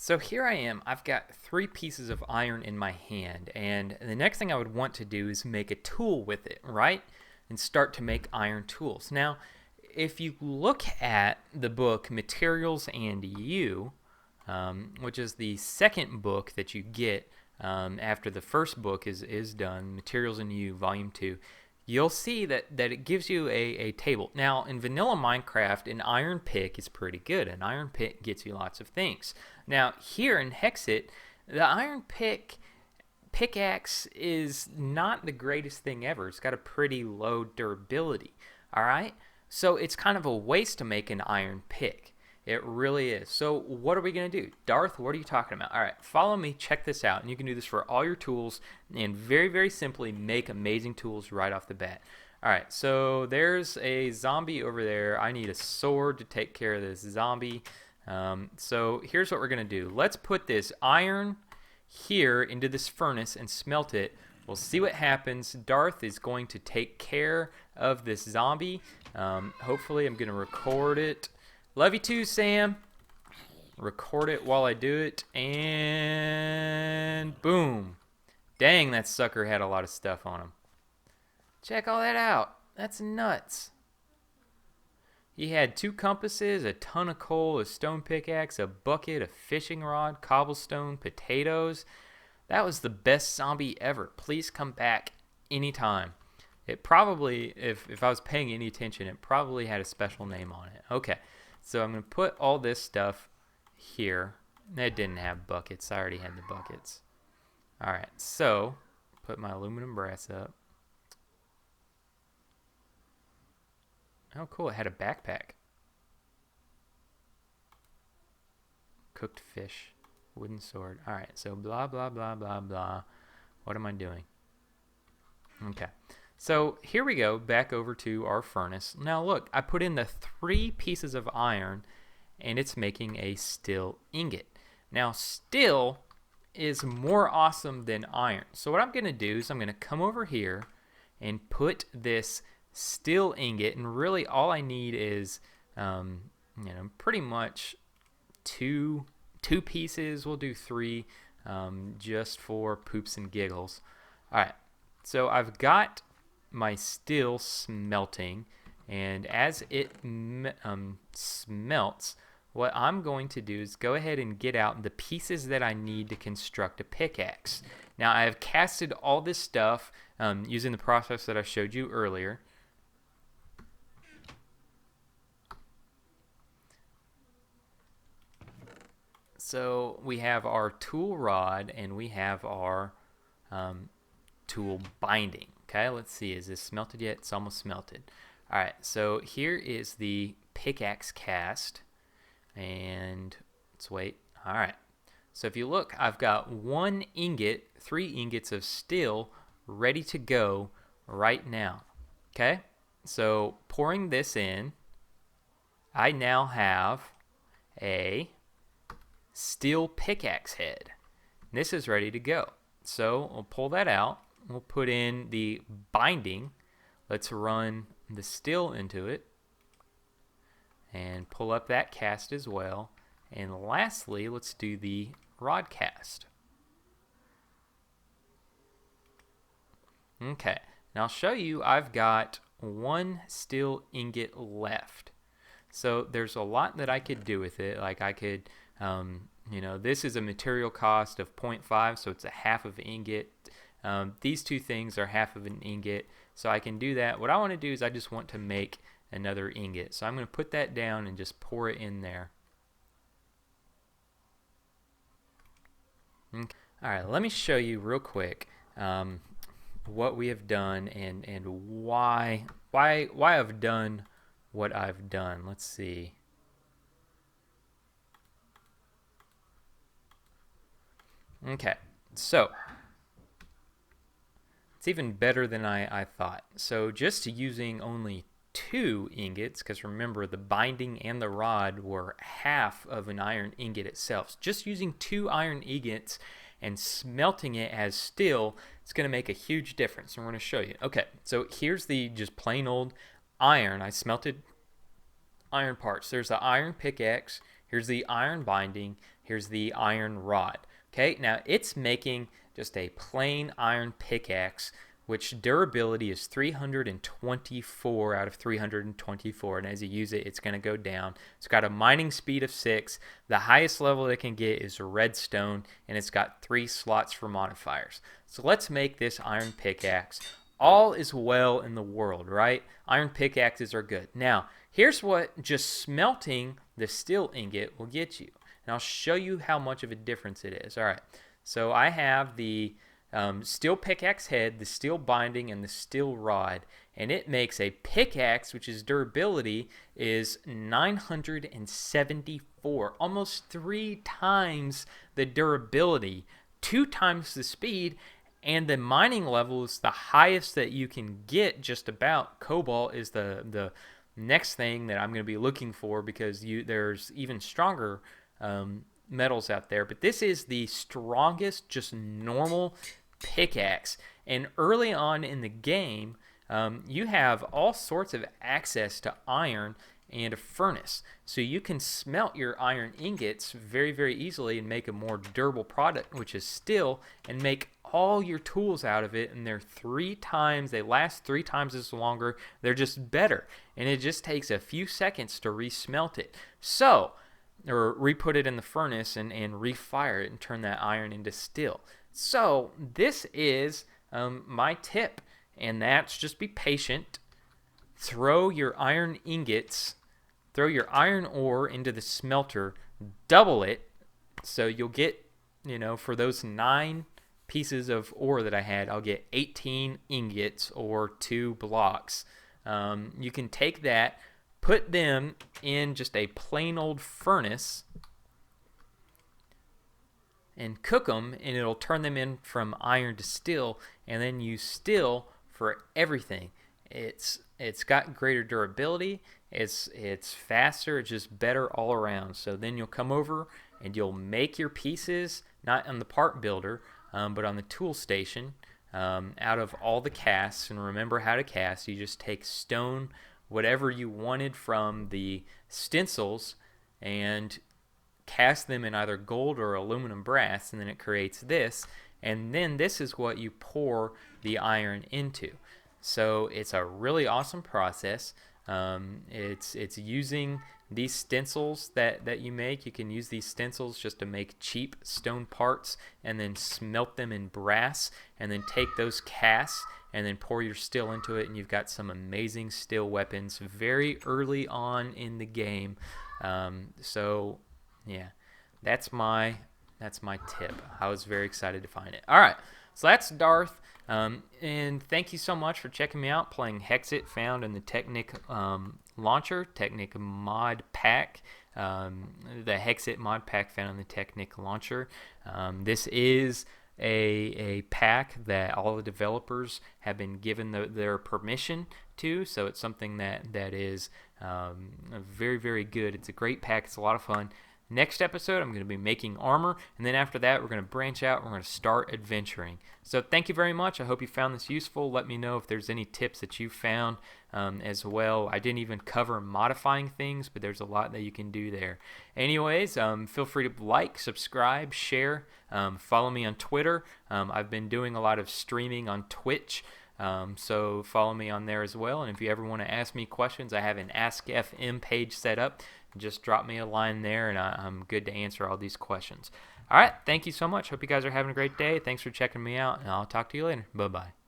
So here I am. I've got 3 pieces of iron in my hand, and the next thing I would want to do is make a tool with it, right? And start to make iron tools. Now, if you look at the book Materials and You, which is the second book that you get after the first book is done, Materials and You, Volume 2, you'll see that it gives you a table. Now, in vanilla Minecraft, an iron pick is pretty good. An iron pick gets you lots of things. Now, here in Hexxit, the iron pickaxe is not the greatest thing ever. It's got a pretty low durability, all right? So it's kind of a waste to make an iron pick. It really is. So what are we going to do? Darth, what are you talking about? All right, follow me. Check this out. And you can do this for all your tools and very, very simply make amazing tools right off the bat. All right, so there's a zombie over there. I need a sword to take care of this zombie. So here's what we're going to do. Let's put this iron here into this furnace and smelt it. We'll see what happens. Darth is going to take care of this zombie. Hopefully I'm going to record it. Love you too, Sam. Record it while I do it. And boom. Dang, that sucker had a lot of stuff on him. Check all that out. That's nuts. He had 2 compasses, a ton of coal, a stone pickaxe, a bucket, a fishing rod, cobblestone, potatoes. That was the best zombie ever. Please come back anytime. It probably, if I was paying any attention, it probably had a special name on it. Okay. So I'm going to put all this stuff here. It didn't have buckets. I already had the buckets. Alright, so put my aluminum brass up. Oh, cool. It had a backpack. Cooked fish. Wooden sword. Alright, so blah, blah, blah, blah, blah. What am I doing? Okay. So here we go, back over to our furnace. Now look, I put in the 3 pieces of iron and it's making a steel ingot. Now steel is more awesome than iron. So what I'm going to do is I'm going to come over here and put this steel ingot, and really all I need is pretty much two pieces. We'll do 3 just for poops and giggles. Alright, so I've got my steel smelting, and as it smelts, what I'm going to do is go ahead and get out the pieces that I need to construct a pickaxe. Now I have casted all this stuff using the process that I showed you earlier. So we have our tool rod and we have our tool binding. Okay, let's see, is this smelted yet? It's almost smelted. Alright, so here is the pickaxe cast, and let's wait. Alright, so if you look, I've got 1 ingot, 3 ingots of steel ready to go right now. Okay, so pouring this in, I now have a steel pickaxe head. This is ready to go. So we'll pull that out. We'll put in the binding. Let's run the steel into it and pull up that cast as well. And lastly, let's do the rod cast. Okay, now I'll show you I've got 1 steel ingot left. So there's a lot that I could do with it. Like I could, this is a material cost of 0.5, so it's a half of an ingot. These 2 things are half of an ingot, so I can do that. What I want to do is I just want to make another ingot. So I'm going to put that down and just pour it in there. Okay. Alright, let me show you real quick what we have done and why I've done what I've done. Let's see. Okay, so it's even better than I thought. So just using only 2 ingots, because remember the binding and the rod were half of an iron ingot itself. Just using 2 iron ingots and smelting it as steel, it's going to make a huge difference. And we're going to show you. Okay, so here's the just plain old iron. I smelted iron parts. There's the iron pickaxe. Here's the iron binding. Here's the iron rod. Okay, now it's making just a plain iron pickaxe, which durability is 324 out of 324, and as you use it, it's going to go down. It's got a mining speed of 6. The highest level it can get is redstone, and it's got 3 slots for modifiers. So let's make this iron pickaxe. All is well in the world, right? Iron pickaxes are good. Now, here's what just smelting the steel ingot will get you, and I'll show you how much of a difference it is. All right, so I have the steel pickaxe head, the steel binding, and the steel rod, and it makes a pickaxe which is durability is 974, almost 3 times the durability, 2 times the speed, and the mining level is the highest that you can get. Just about cobalt is the next thing that I'm going to be looking for, because there's even stronger metals out there, but this is the strongest just normal pickaxe. And early on in the game, you have all sorts of access to iron and a furnace, so you can smelt your iron ingots very, very easily and make a more durable product, which is steel, and make all your tools out of it. And they last 3 times as longer. They're just better, and it just takes a few seconds to resmelt it, or re-put it in the furnace and refire it and turn that iron into steel. So this is my tip, and that's just be patient. Throw your iron ore into the smelter, double it, so you'll get, for those 9 pieces of ore that I had, I'll get 18 ingots or 2 blocks. You can take that, put them in just a plain old furnace, and cook them, and it'll turn them in from iron to steel, and then use steel for everything. It's got greater durability, it's faster, it's just better all around. So then you'll come over and you'll make your pieces, not on the part builder, but on the tool station, out of all the casts. And remember how to cast. You just take stone, whatever you wanted from the stencils, and cast them in either gold or aluminum brass, and then it creates this, and then this is what you pour the iron into. So it's a really awesome process. It's using these stencils that you make. You can use these stencils just to make cheap stone parts, and then smelt them in brass, and then take those casts and then pour your steel into it, and you've got some amazing steel weapons very early on in the game. So yeah, that's my tip. I was very excited to find it. All right, so that's Darth, and thank you so much for checking me out playing Hexxit, found in the Technic launcher, Technic Mod Pack, the Hexxit Mod Pack found in the Technic launcher. This is a pack that all the developers have been given their permission to, so it's something that is very, very good. It's a great pack. It's a lot of fun. Next episode, I'm going to be making armor, and then after that, we're going to branch out. We're going to start adventuring. So thank you very much. I hope you found this useful. Let me know if there's any tips that you found as well. I didn't even cover modifying things, but there's a lot that you can do there. Anyways, feel free to like, subscribe, share, follow me on Twitter. I've been doing a lot of streaming on Twitch, so follow me on there as well. And if you ever want to ask me questions, I have an Ask FM page set up. Just drop me a line there, and I'm good to answer all these questions. All right, thank you so much. Hope you guys are having a great day. Thanks for checking me out, and I'll talk to you later. Bye-bye.